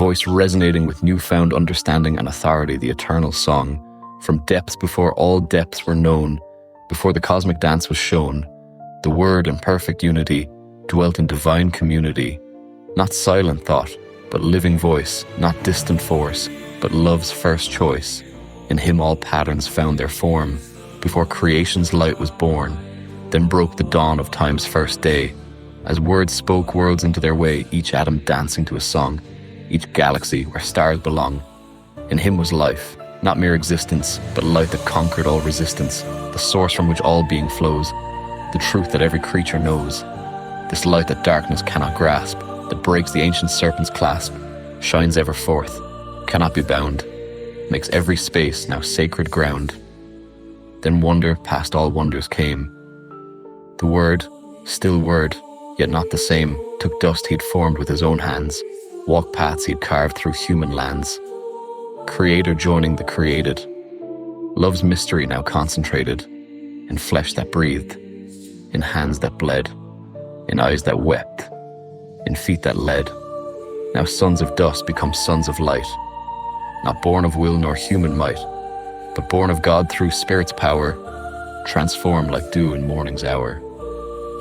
voice resonating with newfound understanding and authority, the eternal song. From depths before all depths were known, before the cosmic dance was shown, the Word in perfect unity dwelt in divine community. Not silent thought, but living voice, not distant force, but love's first choice. In him all patterns found their form, before creation's light was born. Then broke the dawn of time's first day, as words spoke worlds into their way, each atom dancing to a song, each galaxy where stars belong. In him was life, not mere existence, but light that conquered all resistance, the source from which all being flows, the truth that every creature knows. This light that darkness cannot grasp, that breaks the ancient serpent's clasp, shines ever forth, cannot be bound, makes every space now sacred ground. Then wonder past all wonders came. The Word, still Word, yet not the same, took dust he'd formed with his own hands, walked paths he'd carved through human lands. Creator joining the created, love's mystery now concentrated, in flesh that breathed, in hands that bled, in eyes that wept, in feet that led. Now sons of dust become sons of light, not born of will nor human might, but born of God through Spirit's power, transformed like dew in morning's hour.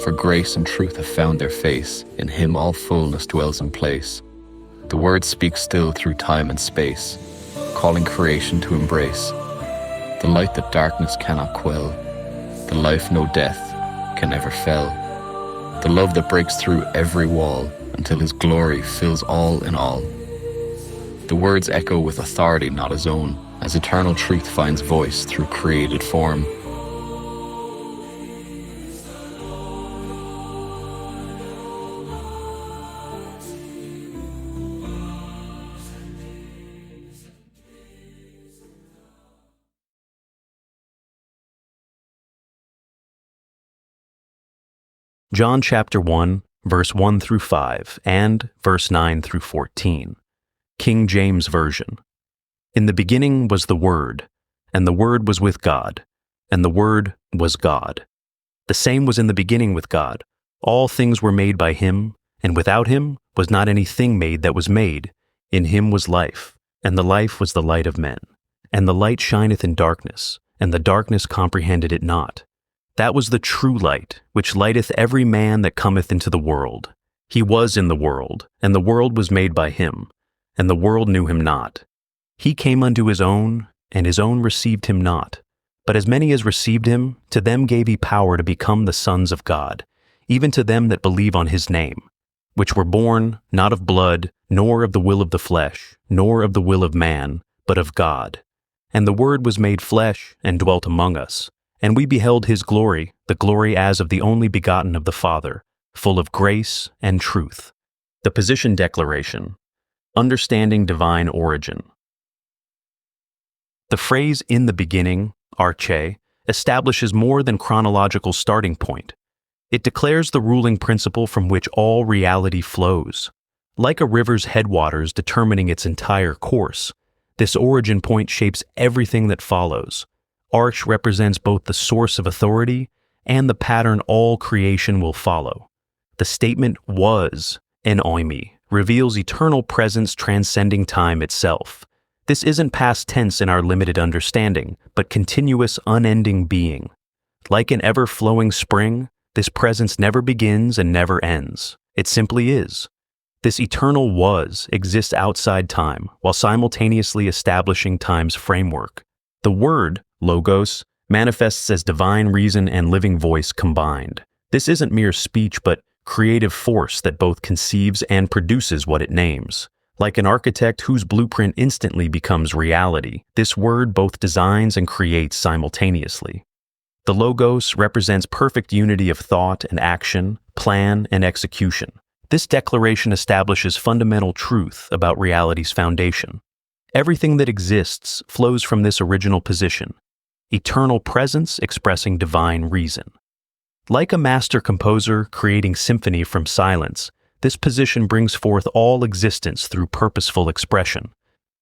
For grace and truth have found their face, in him all fullness dwells in place. The Word speaks still through time and space, calling creation to embrace the light that darkness cannot quell, the life no death can ever fell, the love that breaks through every wall until his glory fills all in all. The words echo with authority not his own, as eternal truth finds voice through created form. John chapter 1, verse 1 through 5, and verse 9 through 14. King James Version. In the beginning was the Word, and the Word was with God, and the Word was God. The same was in the beginning with God. All things were made by him, and without him was not anything made that was made. In him was life, and the life was the light of men. And the light shineth in darkness, and the darkness comprehended it not. That was the true light, which lighteth every man that cometh into the world. He was in the world, and the world was made by him, and the world knew him not. He came unto his own, and his own received him not. But as many as received him, to them gave he power to become the sons of God, even to them that believe on his name, which were born not of blood, nor of the will of the flesh, nor of the will of man, but of God. And the Word was made flesh, and dwelt among us. And we beheld his glory, the glory as of the only begotten of the Father, full of grace and truth. The position declaration. Understanding divine origin. The phrase "in the beginning," Arche, establishes more than chronological starting point. It declares the ruling principle from which all reality flows. Like a river's headwaters determining its entire course, this origin point shapes everything that follows. Arche represents both the source of authority and the pattern all creation will follow. The statement was, en oimi, reveals eternal presence transcending time itself. This isn't past tense in our limited understanding, but continuous unending being. Like an ever-flowing spring, this presence never begins and never ends. It simply is. This eternal was exists outside time, while simultaneously establishing time's framework. The Word, Logos, manifests as divine reason and living voice combined. This isn't mere speech, but creative force that both conceives and produces what it names. Like an architect whose blueprint instantly becomes reality, this Word both designs and creates simultaneously. The Logos represents perfect unity of thought and action, plan and execution. This declaration establishes fundamental truth about reality's foundation. Everything that exists flows from this original position, eternal presence expressing divine reason. Like a master composer creating symphony from silence, this position brings forth all existence through purposeful expression.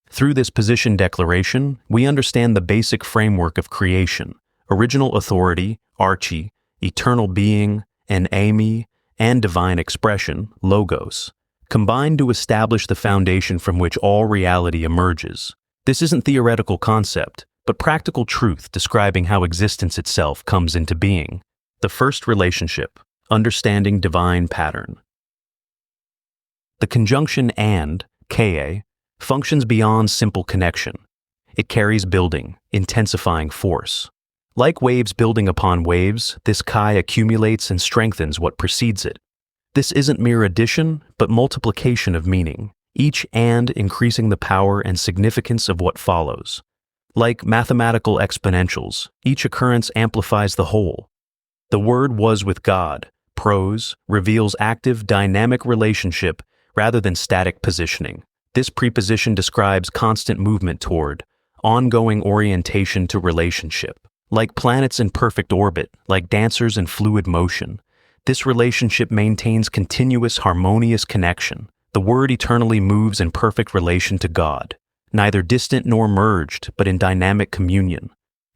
Through this position declaration, we understand the basic framework of creation: original authority, Arche, eternal being, en eimi, and divine expression, Logos. combine to establish the foundation from which all reality emerges. This isn't theoretical concept, but practical truth describing how existence itself comes into being. The first relationship, understanding divine pattern. The conjunction and, ka, functions beyond simple connection. It carries building, intensifying force. Like waves building upon waves, this chi accumulates and strengthens what precedes it. This isn't mere addition, but multiplication of meaning, each and increasing the power and significance of what follows. Like mathematical exponentials, each occurrence amplifies the whole. The Word was with God, prose, reveals active, dynamic relationship rather than static positioning. This preposition describes constant movement toward, ongoing orientation to relationship. Like planets in perfect orbit, like dancers in fluid motion, this relationship maintains continuous, harmonious connection. The Word eternally moves in perfect relation to God, neither distant nor merged, but in dynamic communion.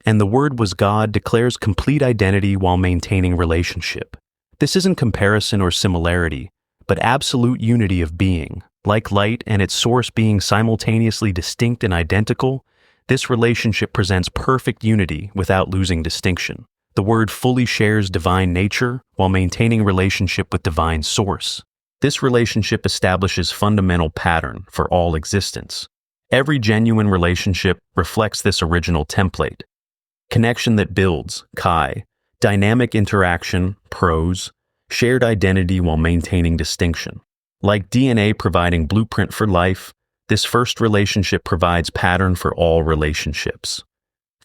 And the Word was God declares complete identity while maintaining relationship. This isn't comparison or similarity, but absolute unity of being. Like light and its source being simultaneously distinct and identical, this relationship presents perfect unity without losing distinction. The Word fully shares divine nature while maintaining relationship with divine source. This relationship establishes fundamental pattern for all existence. Every genuine relationship reflects this original template. Connection that builds, chi, dynamic interaction, prose, shared identity while maintaining distinction. Like DNA providing blueprint for life, this first relationship provides pattern for all relationships.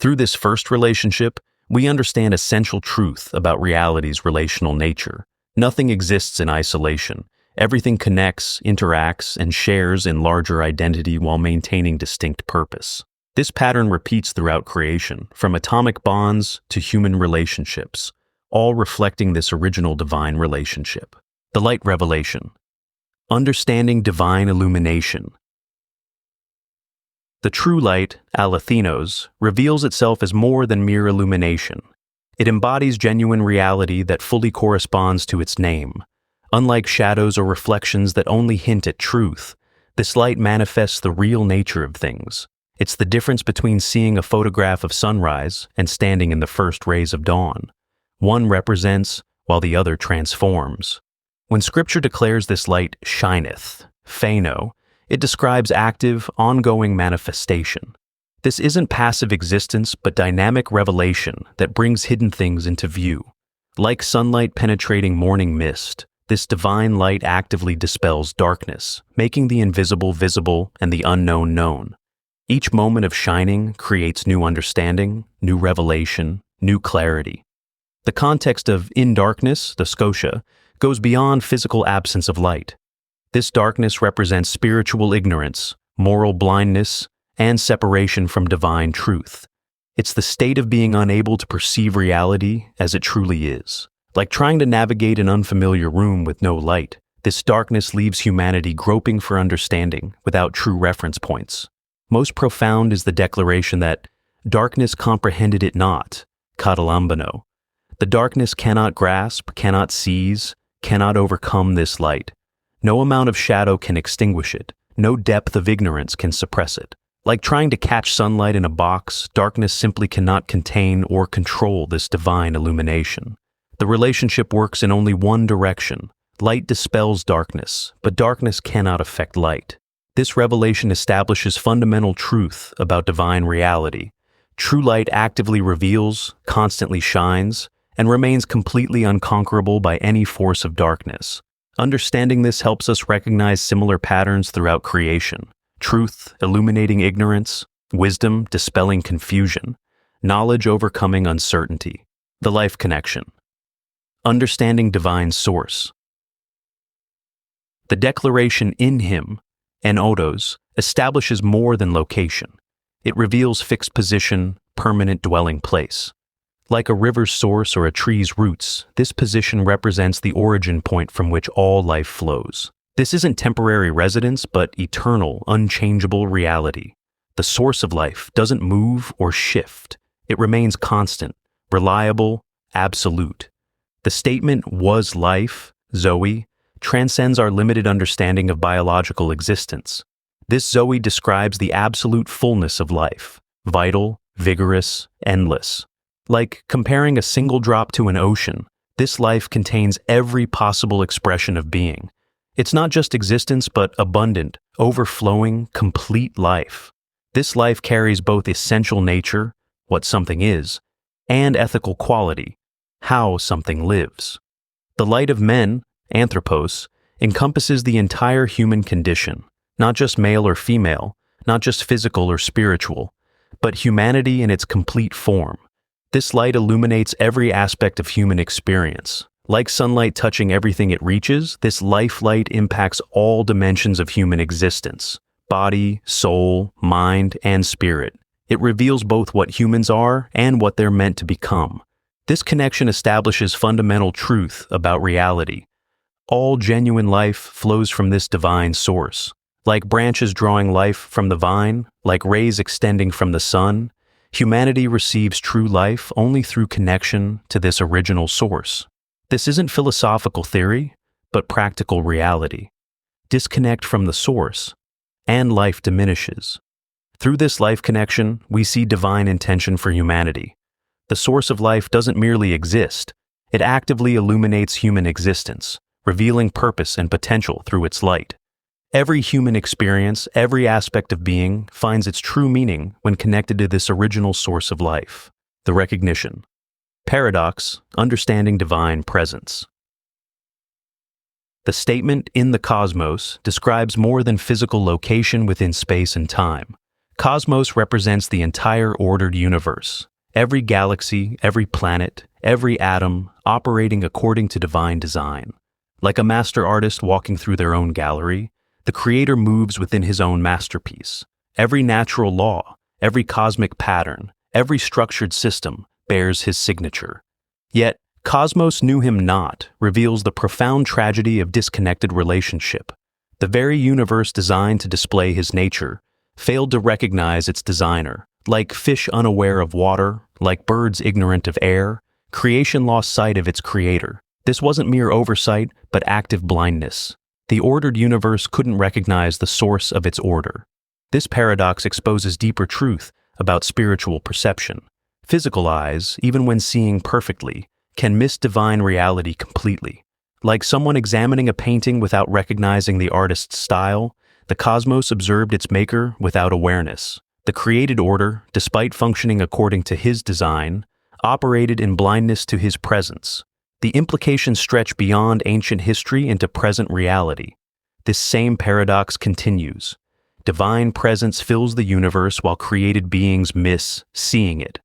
Through this first relationship, we understand essential truth about reality's relational nature. Nothing exists in isolation. Everything connects, interacts, and shares in larger identity while maintaining distinct purpose. This pattern repeats throughout creation, from atomic bonds to human relationships, all reflecting this original divine relationship. The light revelation. Understanding divine illumination. The true light, alethenos, reveals itself as more than mere illumination. It embodies genuine reality that fully corresponds to its name. Unlike shadows or reflections that only hint at truth, this light manifests the real nature of things. It's the difference between seeing a photograph of sunrise and standing in the first rays of dawn. One represents, while the other transforms. When Scripture declares this light shineth, pheno, it describes active, ongoing manifestation. This isn't passive existence, but dynamic revelation that brings hidden things into view. Like sunlight penetrating morning mist, this divine light actively dispels darkness, making the invisible visible and the unknown known. Each moment of shining creates new understanding, new revelation, new clarity. The context of in darkness, the Scotia, goes beyond physical absence of light. This darkness represents spiritual ignorance, moral blindness, and separation from divine truth. It's the state of being unable to perceive reality as it truly is. Like trying to navigate an unfamiliar room with no light, this darkness leaves humanity groping for understanding without true reference points. Most profound is the declaration that darkness comprehended it not, katalambano. The darkness cannot grasp, cannot seize, cannot overcome this light. No amount of shadow can extinguish it. No depth of ignorance can suppress it. Like trying to catch sunlight in a box, darkness simply cannot contain or control this divine illumination. The relationship works in only one direction. Light dispels darkness, but darkness cannot affect light. This revelation establishes fundamental truth about divine reality. True light actively reveals, constantly shines, and remains completely unconquerable by any force of darkness. Understanding this helps us recognize similar patterns throughout creation. Truth illuminating ignorance, wisdom dispelling confusion, knowledge overcoming uncertainty. The life connection. Understanding divine source. The declaration in him, enotos, establishes more than location. It reveals fixed position, permanent dwelling place. Like a river's source or a tree's roots, this position represents the origin point from which all life flows. This isn't temporary residence, but eternal, unchangeable reality. The source of life doesn't move or shift. It remains constant, reliable, absolute. The statement was life, Zoe, transcends our limited understanding of biological existence. This Zoe describes the absolute fullness of life, vital, vigorous, endless. Like comparing a single drop to an ocean, this life contains every possible expression of being. It's not just existence, but abundant, overflowing, complete life. This life carries both essential nature, what something is, and ethical quality, how something lives. The light of men, anthropos, encompasses the entire human condition, not just male or female, not just physical or spiritual, but humanity in its complete form. This light illuminates every aspect of human experience. Like sunlight touching everything it reaches, this life light impacts all dimensions of human existence: body, soul, mind, and spirit. It reveals both what humans are and what they're meant to become. This connection establishes fundamental truth about reality. All genuine life flows from this divine source. Like branches drawing life from the vine, like rays extending from the sun, humanity receives true life only through connection to this original source. This isn't philosophical theory, but practical reality. Disconnect from the source, and life diminishes. Through this life connection, we see divine intention for humanity. The source of life doesn't merely exist, it actively illuminates human existence, revealing purpose and potential through its light. Every human experience, every aspect of being, finds its true meaning when connected to this original source of life, the recognition. Paradox, understanding divine presence. The statement "in the cosmos" describes more than physical location within space and time. Cosmos represents the entire ordered universe, every galaxy, every planet, every atom operating according to divine design. Like a master artist walking through their own gallery, the creator moves within his own masterpiece. Every natural law, every cosmic pattern, every structured system bears his signature. Yet, Cosmos knew him not reveals the profound tragedy of disconnected relationship. The very universe designed to display his nature failed to recognize its designer. Like fish unaware of water, like birds ignorant of air, creation lost sight of its creator. This wasn't mere oversight, but active blindness. The ordered universe couldn't recognize the source of its order. This paradox exposes deeper truth about spiritual perception. Physical eyes, even when seeing perfectly, can miss divine reality completely. Like someone examining a painting without recognizing the artist's style, the cosmos observed its maker without awareness. The created order, despite functioning according to his design, operated in blindness to his presence. The implications stretch beyond ancient history into present reality. This same paradox continues. Divine presence fills the universe while created beings miss seeing it.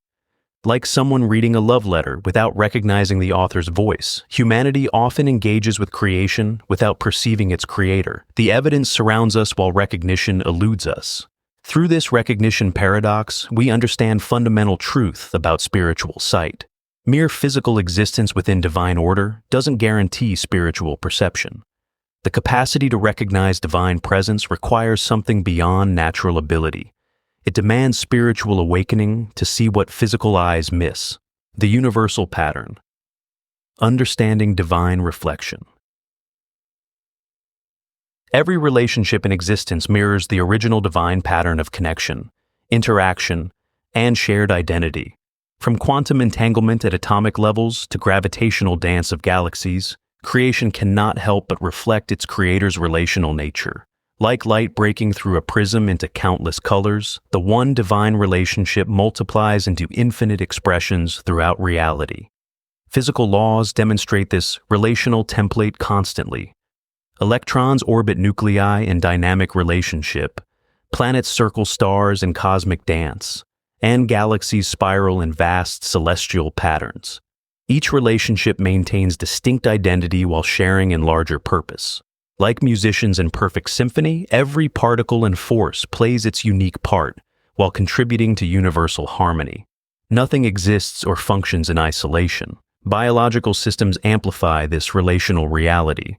Like someone reading a love letter without recognizing the author's voice, humanity often engages with creation without perceiving its creator. The evidence surrounds us while recognition eludes us. Through this recognition paradox, we understand fundamental truth about spiritual sight. Mere physical existence within divine order doesn't guarantee spiritual perception. The capacity to recognize divine presence requires something beyond natural ability. It demands spiritual awakening to see what physical eyes miss. The universal pattern. Understanding divine reflection. Every relationship in existence mirrors the original divine pattern of connection, interaction, and shared identity. From quantum entanglement at atomic levels to gravitational dance of galaxies, creation cannot help but reflect its creator's relational nature. Like light breaking through a prism into countless colors, the one divine relationship multiplies into infinite expressions throughout reality. Physical laws demonstrate this relational template constantly. Electrons orbit nuclei in dynamic relationship, planets circle stars in cosmic dance, and galaxies spiral in vast celestial patterns. Each relationship maintains distinct identity while sharing in larger purpose. Like musicians in perfect symphony, every particle and force plays its unique part while contributing to universal harmony. Nothing exists or functions in isolation. Biological systems amplify this relational reality.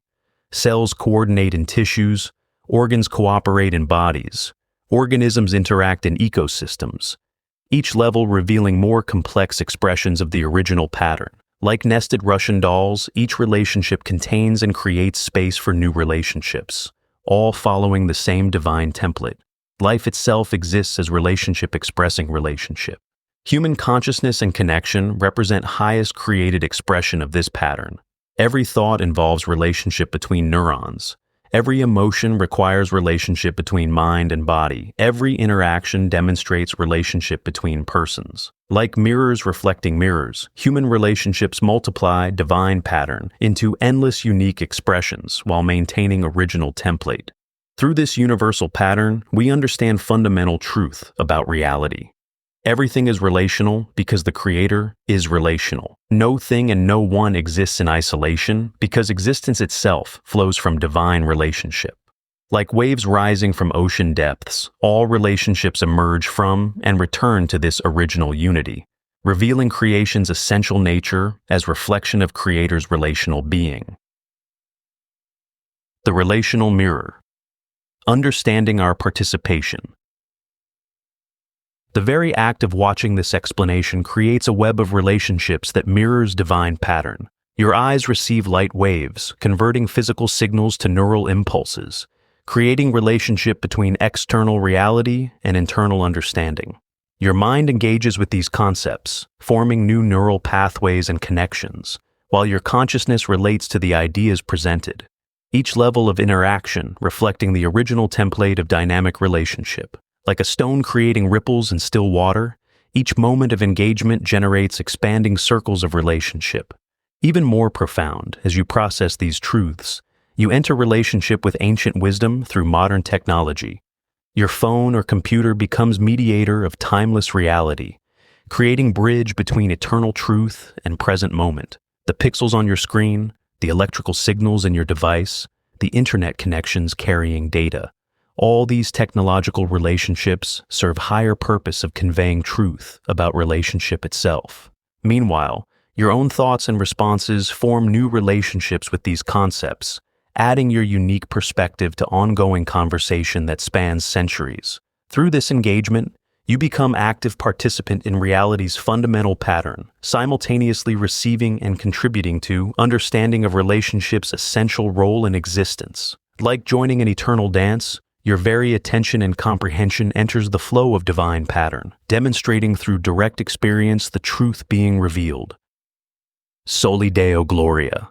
Cells coordinate in tissues, organs cooperate in bodies, organisms interact in ecosystems, each level revealing more complex expressions of the original pattern. Like nested Russian dolls, each relationship contains and creates space for new relationships, all following the same divine template. Life itself exists as relationship expressing relationship. Human consciousness and connection represent highest created expression of this pattern. Every thought involves relationship between neurons. Every emotion requires relationship between mind and body. Every interaction demonstrates relationship between persons. Like mirrors reflecting mirrors, human relationships multiply divine pattern into endless unique expressions while maintaining original template. Through this universal pattern, we understand fundamental truth about reality. Everything is relational because the Creator is relational. No thing and no one exists in isolation because existence itself flows from divine relationship. Like waves rising from ocean depths, all relationships emerge from and return to this original unity, revealing creation's essential nature as reflection of Creator's relational being. The relational mirror. Understanding our participation. The very act of watching this explanation creates a web of relationships that mirrors divine pattern. Your eyes receive light waves, converting physical signals to neural impulses, creating relationship between external reality and internal understanding. Your mind engages with these concepts, forming new neural pathways and connections, while your consciousness relates to the ideas presented. Each level of interaction reflecting the original template of dynamic relationship. Like a stone creating ripples in still water, each moment of engagement generates expanding circles of relationship. Even more profound, as you process these truths, you enter relationship with ancient wisdom through modern technology. Your phone or computer becomes mediator of timeless reality, creating bridge between eternal truth and present moment. The pixels on your screen, the electrical signals in your device, the internet connections carrying data. All these technological relationships serve higher purpose of conveying truth about relationship itself. Meanwhile, your own thoughts and responses form new relationships with these concepts, adding your unique perspective to ongoing conversation that spans centuries. Through this engagement, you become active participant in reality's fundamental pattern, simultaneously receiving and contributing to understanding of relationships' essential role in existence. Like joining an eternal dance, your very attention and comprehension enters the flow of divine pattern, demonstrating through direct experience the truth being revealed. Soli Deo Gloria.